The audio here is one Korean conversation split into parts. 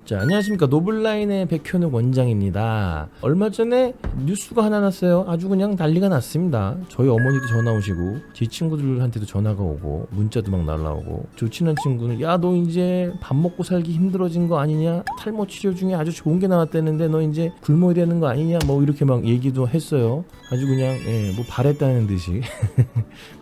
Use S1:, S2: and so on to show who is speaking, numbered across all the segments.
S1: 자, 안녕하십니까. 노블라인의 백현욱 원장입니다. 얼마 전에 뉴스가 하나 났어요. 아주 그냥 난리가 났습니다. 저희 어머니도 전화 오시고 제 친구들한테도 전화가 오고 문자도 막 날라오고, 저 친한 친구는 야 너 이제 밥 먹고 살기 힘들어진 거 아니냐, 탈모 치료 중에 아주 좋은 게 나왔다는데 너 이제 굶어야 되는 거 아니냐, 뭐 이렇게 막 얘기도 했어요. 아주 그냥 뭐 바랬다는 듯이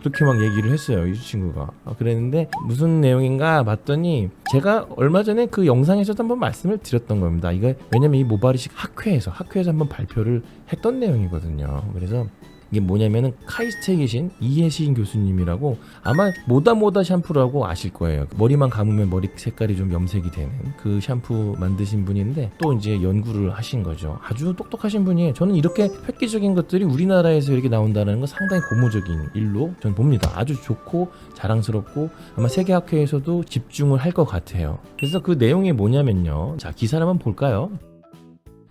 S1: 그렇게 막 얘기를 했어요, 이 친구가. 그랬는데 무슨 내용인가 봤더니 제가 얼마 전에 그 영상에서도 한번 말씀을 드렸던 겁니다. 이거 왜냐면 이 모발이식 학회에서 한번 발표를 했던 내용이거든요. 그래서 이게 뭐냐면은 카이스트에 계신 이혜신 교수님이라고, 아마 모다 샴푸라고 아실 거예요. 머리만 감으면 머리 색깔이 좀 염색이 되는 그 샴푸 만드신 분인데, 또 이제 연구를 하신 거죠. 아주 똑똑하신 분이에요. 저는 이렇게 획기적인 것들이 우리나라에서 이렇게 나온다는 건 상당히 고무적인 일로 저는 봅니다. 아주 좋고 자랑스럽고 아마 세계학회에서도 집중을 할 것 같아요. 그래서 그 내용이 뭐냐면요. 자, 기사를 한번 볼까요?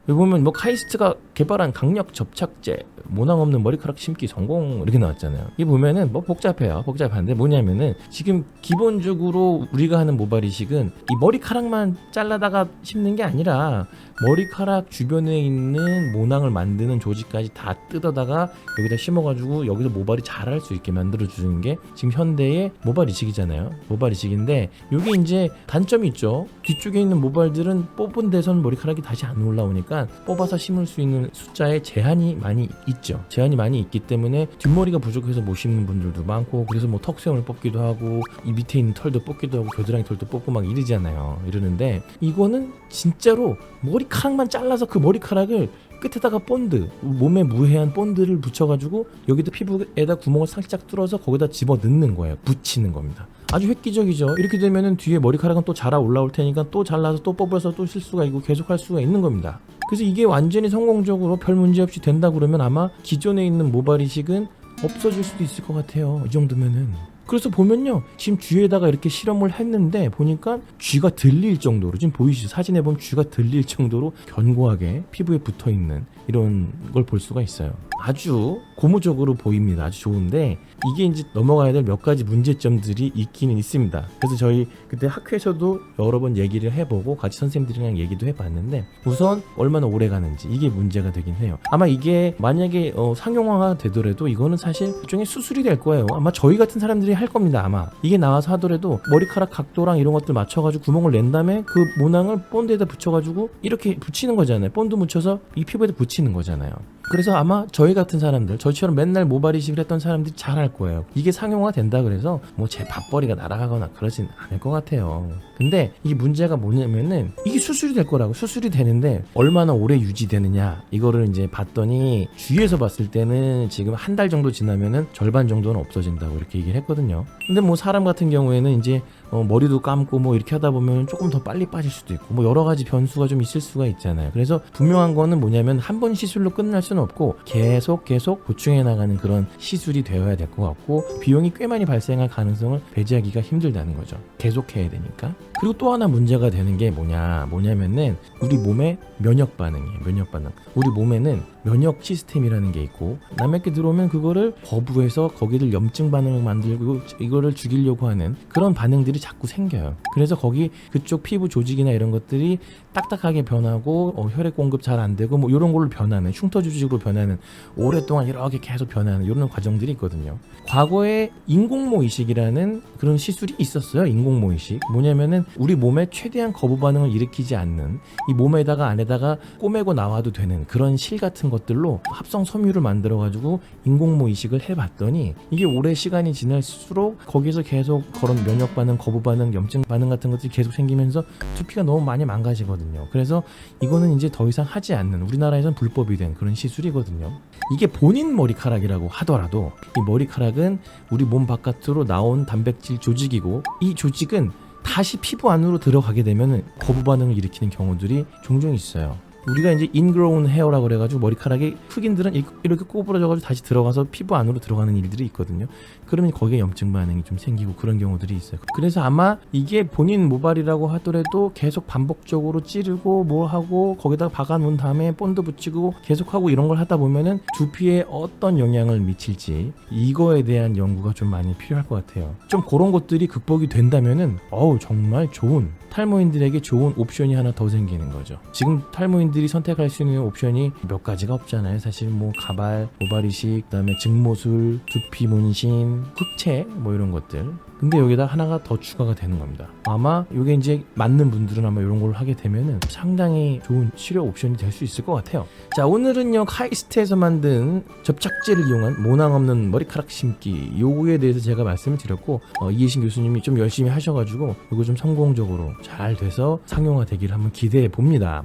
S1: 여기 보면 뭐 카이스트가 개발한 강력 접착제, 모낭 없는 머리카락 심기 성공, 이렇게 나왔잖아요. 이 보면은 뭐 복잡한데 뭐냐면은 지금 기본적으로 우리가 하는 모발 이식은 이 머리카락만 잘라다가 심는 게 아니라 머리카락 주변에 있는 모낭을 만드는 조직까지 다 뜯어다가 여기다 심어가지고 여기서 모발이 자랄 수 있게 만들어주는 게 지금 현대의 모발 이식이잖아요. 모발 이식인데 이게 이제 단점이 있죠. 뒤쪽에 있는 모발들은 뽑은 데선 머리카락이 다시 안 올라오니까 뽑아서 심을 수 있는 숫자에 제한이 많이 있죠. 제한이 많이 있기 때문에 뒷머리가 부족해서 못 심는 분들도 많고, 그래서 뭐 턱수염을 뽑기도 하고 이 밑에 있는 털도 뽑기도 하고 겨드랑이 털도 뽑고 막 이러잖아요. 이러는데 이거는 진짜로 머리카락만 잘라서 그 머리카락을 끝에다가 본드, 몸에 무해한 본드를 붙여가지고 여기다 피부에다 구멍을 살짝 뚫어서 거기다 집어 넣는 거예요. 붙이는 겁니다. 아주 획기적이죠. 이렇게 되면은 뒤에 머리카락은 또 자라 올라올 테니까 또 잘라서 또 뽑아서 또 쓸 수가 있고 계속 할 수가 있는 겁니다. 그래서 이게 완전히 성공적으로 별 문제 없이 된다 그러면 아마 기존에 있는 모발 이식은 없어질 수도 있을 것 같아요. 이 정도면은. 그래서 보면요, 지금 쥐에다가 이렇게 실험을 했는데 보니까 쥐가 들릴 정도로, 지금 보이시죠? 사진에 보면 쥐가 들릴 정도로 견고하게 피부에 붙어있는 이런 걸 볼 수가 있어요. 아주 고무적으로 보입니다. 아주 좋은데 이게 이제 넘어가야 될 몇 가지 문제점들이 있기는 있습니다. 그래서 저희 그때 학회에서도 여러 번 얘기를 해보고 같이 선생님들이랑 얘기도 해봤는데, 우선 얼마나 오래 가는지 이게 문제가 되긴 해요. 아마 이게 만약에 상용화가 되더라도 이거는 사실 일종의 수술이 될 거예요. 아마 저희 같은 사람들이 할 겁니다. 아마 이게 나와서 하더라도 머리카락 각도랑 이런 것들 맞춰가지고 구멍을 낸 다음에 그 모낭을 본드에다 붙여가지고 이렇게 붙이는 거잖아요. 본드 묻혀서 이 피부에다 붙이는 거잖아요. 그래서 아마 저희 같은 사람들, 저희처럼 맨날 모발 이식을 했던 사람들이 잘 할 거예요. 이게 상용화 된다 그래서 뭐 제 밥벌이가 날아가거나 그러진 않을 것 같아요. 근데 이 문제가 뭐냐면은 이게 수술이 될 거라고, 수술이 되는데 얼마나 오래 유지되느냐, 이거를 이제 봤더니 주위에서 봤을 때는 지금 한 달 정도 지나면은 절반 정도는 없어진다고 이렇게 얘기를 했거든요. 근데 뭐 사람 같은 경우에는 이제 머리도 감고 뭐 이렇게 하다 보면 조금 더 빨리 빠질 수도 있고 뭐 여러 가지 변수가 좀 있을 수가 있잖아요. 그래서 분명한 거는 뭐냐면 한 번 시술로 끝날 수는 없고 계속 보충해 나가는 그런 시술이 되어야 될 것 같고, 비용이 꽤 많이 발생할 가능성을 배제하기가 힘들다는 거죠. 계속 해야 되니까. 그리고 또 하나 문제가 되는 게 뭐냐면은 우리 몸의 면역 반응이에요. 면역 반응. 우리 몸에는 면역 시스템이라는 게 있고, 남에게 들어오면 그거를 거부해서 거기를 염증 반응을 만들고 이거를 죽이려고 하는 그런 반응들이 자꾸 생겨요. 그래서 거기 그쪽 피부 조직이나 이런 것들이 딱딱하게 변하고 혈액 공급 잘 안 되고 뭐 이런 걸로 변하는, 흉터 조직으로 변하는, 오랫동안 이렇게 계속 변하는 이런 과정들이 있거든요. 과거에 인공모 이식이라는 그런 시술이 있었어요. 인공모 이식. 뭐냐면은 우리 몸에 최대한 거부 반응을 일으키지 않는, 이 몸에다가 안에다가 꼬매고 나와도 되는 그런 실 같은 것들로 합성 섬유를 만들어 가지고 인공모 이식을 해봤더니 이게 오래 시간이 지날수록 거기서 계속 그런 면역 반응, 거부 반응, 염증 반응 같은 것들이 계속 생기면서 두피가 너무 많이 망가지거든요. 그래서 이거는 이제 더 이상 하지 않는, 우리나라에선 불법이 된 그런 시술이거든요. 이게 본인 머리카락이라고 하더라도 이 머리카락은 우리 몸 바깥으로 나온 단백질 조직이고, 이 조직은 다시 피부 안으로 들어가게 되면 거부 반응을 일으키는 경우들이 종종 있어요. 우리가 이제 인그로운 헤어라고 그래가지고 머리카락이 흑인들은 이렇게 꼬부러져가지고 다시 들어가서 피부 안으로 들어가는 일들이 있거든요. 그러면 거기에 염증 반응이 좀 생기고 그런 경우들이 있어요. 그래서 아마 이게 본인 모발이라고 하더라도 계속 반복적으로 찌르고 뭐 하고 거기다가 박아 놓은 다음에 본드 붙이고 계속하고 이런 걸 하다 보면은 두피에 어떤 영향을 미칠지 이거에 대한 연구가 좀 많이 필요할 것 같아요. 좀 그런 것들이 극복이 된다면은 정말 좋은 탈모인들에게 좋은 옵션이 하나 더 생기는 거죠. 지금 탈모인들이 선택할 수 있는 옵션이 몇 가지가 없잖아요. 사실 뭐 가발, 모발 이식, 그다음에 증모술, 두피 문신, 흑채 뭐 이런 것들. 근데 여기다 하나가 더 추가가 되는 겁니다. 아마 이게 이제 맞는 분들은 아마 이런 걸 하게 되면은 상당히 좋은 치료 옵션이 될 수 있을 것 같아요. 자, 오늘은요 카이스트에서 만든 접착제를 이용한 모낭 없는 머리카락 심기 요거에 대해서 제가 말씀을 드렸고 이혜신 교수님이 좀 열심히 하셔가지고 이거 좀 성공적으로 잘 돼서 상용화 되기를 한번 기대해 봅니다.